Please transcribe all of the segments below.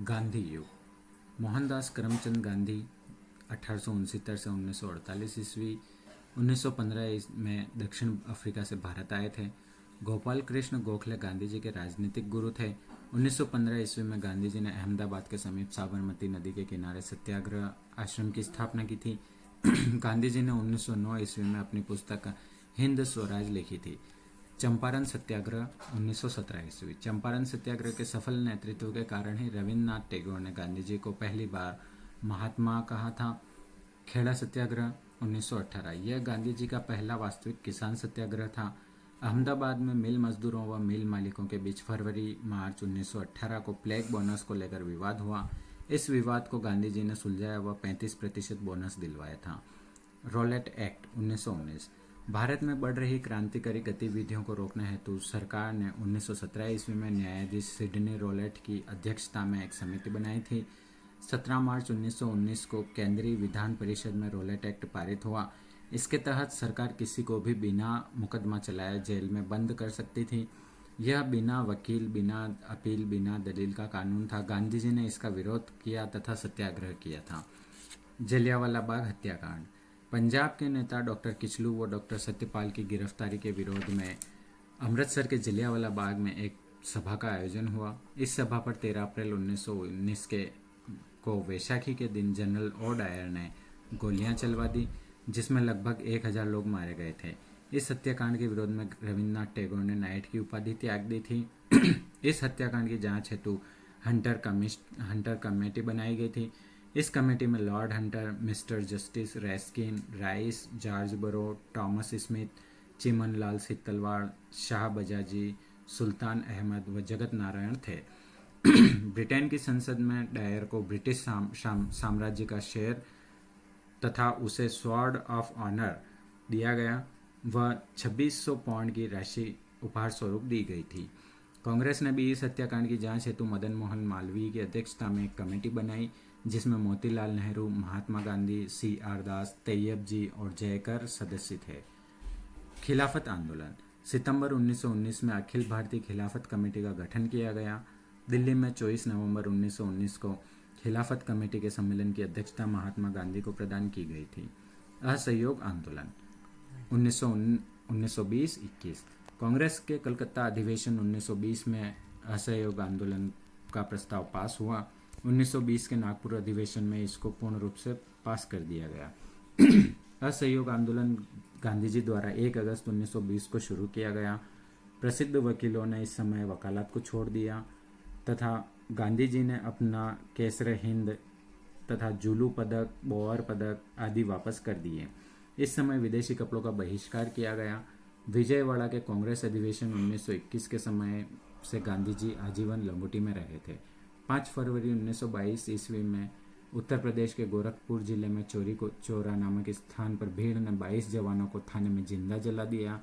गांधी युग। मोहनदास करमचंद गांधी 1869 से 1948 ईस्वी 1915 में दक्षिण अफ्रीका से भारत आए थे। गोपाल कृष्ण गोखले गांधी जी के राजनीतिक गुरु थे। 1915 ईस्वी में गांधी जी ने अहमदाबाद के समीप साबरमती नदी के किनारे सत्याग्रह आश्रम की स्थापना की थी। गांधी जी ने 1909 ईस्वी में अपनी पुस्तक हिंद स्वराज लिखी थी। चंपारण सत्याग्रह 1917 ईस्वी। चंपारण सत्याग्रह के सफल नेतृत्व के कारण ही रविन्द्रनाथ टैगोर ने गांधी जी को पहली बार महात्मा कहा था। खेड़ा सत्याग्रह 1918। यह गांधी जी का पहला वास्तविक किसान सत्याग्रह था। अहमदाबाद में मिल मजदूरों व मिल मालिकों के बीच फरवरी-मार्च 1918 को प्लेग बोनस को लेकर विवाद हुआ। इस विवाद को गांधी जी ने सुलझाया व 35% बोनस दिलवाया था। Roulette act 1919। भारत में बढ़ रही क्रांतिकारी गतिविधियों को रोकने हेतु सरकार ने 1917 ईस्वी में न्यायाधीश सिडनी रोलेट की अध्यक्षता में एक समिति बनाई थी। 17 मार्च 1919 को केंद्रीय विधान परिषद में रोलेट एक्ट पारित हुआ। इसके तहत सरकार किसी को भी बिना मुकदमा चलाए जेल में बंद कर सकती थी। यह बिना वकील, बिना अपील, बिना दलील का कानून था। गांधी जी ने इसका विरोध किया तथा सत्याग्रह किया था। जलियांवाला बाग हत्याकांड। पंजाब के नेता डॉक्टर किचलू व डॉक्टर सत्यपाल की गिरफ्तारी के विरोध में अमृतसर के जलियांवाला बाग में एक सभा का आयोजन हुआ। इस सभा पर 13 अप्रैल 1919 को वैशाखी के दिन जनरल ओ डायर ने गोलियां चलवा दी, जिसमें लगभग 1000 लोग मारे गए थे। इस हत्याकांड के विरोध में रविन्द्रनाथ टैगोर ने नाइट की उपाधि त्याग दी थी। इस हत्याकांड की जांच हेतु हंटर कमेटी बनाई गई थी। इस कमेटी में Lord Hunter, Mister Justice Rankin, Rice, George Barrow, Thomas Smith, Chimanlal Setalvad, Shah बजाजी, सुल्तान अहमद व जगत नारायण थे। ब्रिटेन की संसद में डायर को ब्रिटिश साम्राज्य का शेर तथा उसे स्वॉर्ड ऑफ ऑनर दिया गया व 2600 पाउंड की राशि उपहार स्वरूप दी गई थी। कांग्रेस ने भी इस हत्याकांड की जांच हेतु मदन मोहन मालवीय की अध्यक्षता में एक कमेटी बनाई, जिसमें मोतीलाल नेहरू, महात्मा गांधी, CR दास, तैयब जी और जयकर सदस्य थे। खिलाफत आंदोलन। सितंबर 1919 में अखिल भारतीय खिलाफत कमेटी का गठन किया गया। दिल्ली में 24 नवंबर 1919 को खिलाफत कमेटी के सम्मेलन की अध्यक्षता महात्मा गांधी को प्रदान की गई थी। असहयोग आंदोलन 1920-21। कांग्रेस के कलकत्ता अधिवेशन 1920 में असहयोग आंदोलन का प्रस्ताव पास हुआ। 1920 के नागपुर अधिवेशन में इसको पूर्ण रूप से पास कर दिया गया। असहयोग आंदोलन गांधी जी द्वारा 1 अगस्त 1920 को शुरू किया गया। प्रसिद्ध वकीलों ने इस समय वकालत को छोड़ दिया तथा गांधी जी ने अपना केसर हिंद तथा जुलू पदक, बोअर पदक आदि वापस कर दिए। इस समय विदेशी कपड़ों का बहिष्कार किया गया। विजयवाड़ा के कांग्रेस अधिवेशन 1921 के समय से गांधी जी आजीवन लंगोटी में रहे थे। 5 फरवरी 1922 ईस्वी में उत्तर प्रदेश के गोरखपुर जिले में चोरा नामक स्थान पर भीड़ ने 22 जवानों को थाने में जिंदा जला दिया।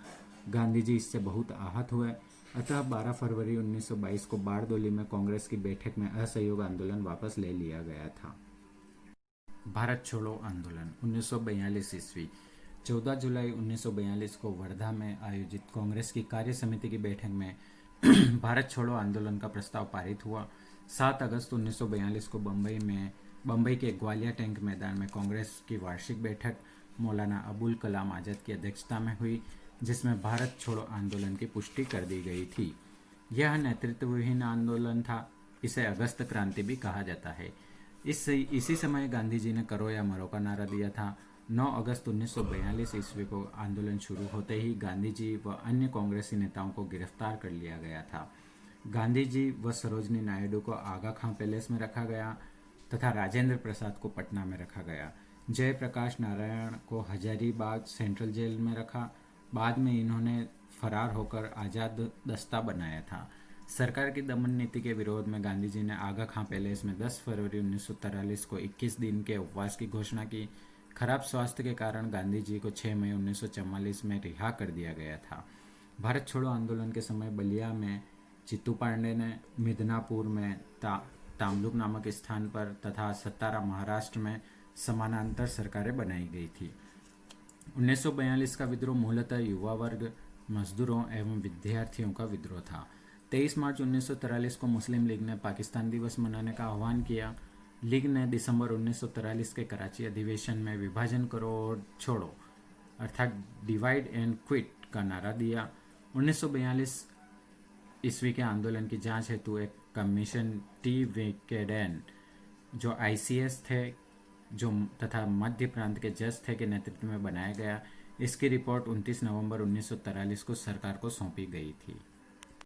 गांधी जी इससे बहुत आहत हुए। अतः 12 फरवरी 1922 को बारडोली में कांग्रेस की बैठक में असहयोग आंदोलन वापस ले लिया गया था। भारत छोड़ो आंदोलन 1942 ईस्वी। 14 जुलाई 1942 को वर्धा में आयोजित कांग्रेस की कार्य समिति की बैठक में भारत छोड़ो आंदोलन का प्रस्ताव पारित हुआ। 7 अगस्त 1942 को बम्बई के ग्वालियर टैंक मैदान में कांग्रेस की वार्षिक बैठक मौलाना अबुल कलाम आजाद की अध्यक्षता में हुई, जिसमें भारत छोड़ो आंदोलन की पुष्टि कर दी गई थी। यह नेतृत्वहीन आंदोलन था। इसे अगस्त क्रांति भी कहा जाता है। इसी समय गांधी जी ने करो या मरो का नारा दिया था। 9 अगस्त 1942 ईस्वी को आंदोलन शुरू होते ही गांधी जी व अन्य कांग्रेसी नेताओं को गिरफ्तार कर लिया गया था। गांधी जी व सरोजनी नायडू को आगा खां पैलेस में रखा गया तथा राजेंद्र प्रसाद को पटना में रखा गया। जयप्रकाश नारायण को हजारीबाग सेंट्रल जेल में रखा। बाद में इन्होंने फरार होकर आज़ाद दस्ता बनाया था। सरकार की दमन नीति के विरोध में गांधी जी ने आगा खां पैलेस में 10 फरवरी 1943 को 21 दिन के उपवास की घोषणा की। खराब स्वास्थ्य के कारण गांधी जी को 6 मई 1944 में रिहा कर दिया गया था। भारत छोड़ो आंदोलन के समय बलिया में चित्तू पांडे ने, मिदनापुर में तामलुक नामक स्थान पर तथा सतारा महाराष्ट्र में समानांतर सरकारें बनाई गई थी। 1942 का विद्रोह मूलतः युवा वर्ग, मजदूरों एवं विद्यार्थियों का विद्रोह था। 23 मार्च 1943 को मुस्लिम लीग ने पाकिस्तान दिवस मनाने का आह्वान किया। लीग ने दिसंबर 1943 के कराची अधिवेशन में विभाजन करो और छोड़ो अर्थात डिवाइड एंड क्विट का नारा दिया। 1942 ईस्वी के आंदोलन की जांच हेतु एक कमीशन टी वेकेडेन जो आईसीएस थे जो तथा मध्य प्रांत के जज थे के नेतृत्व में बनाया गया। इसकी रिपोर्ट 29 नवंबर 1943 को सरकार को सौंपी गई थी।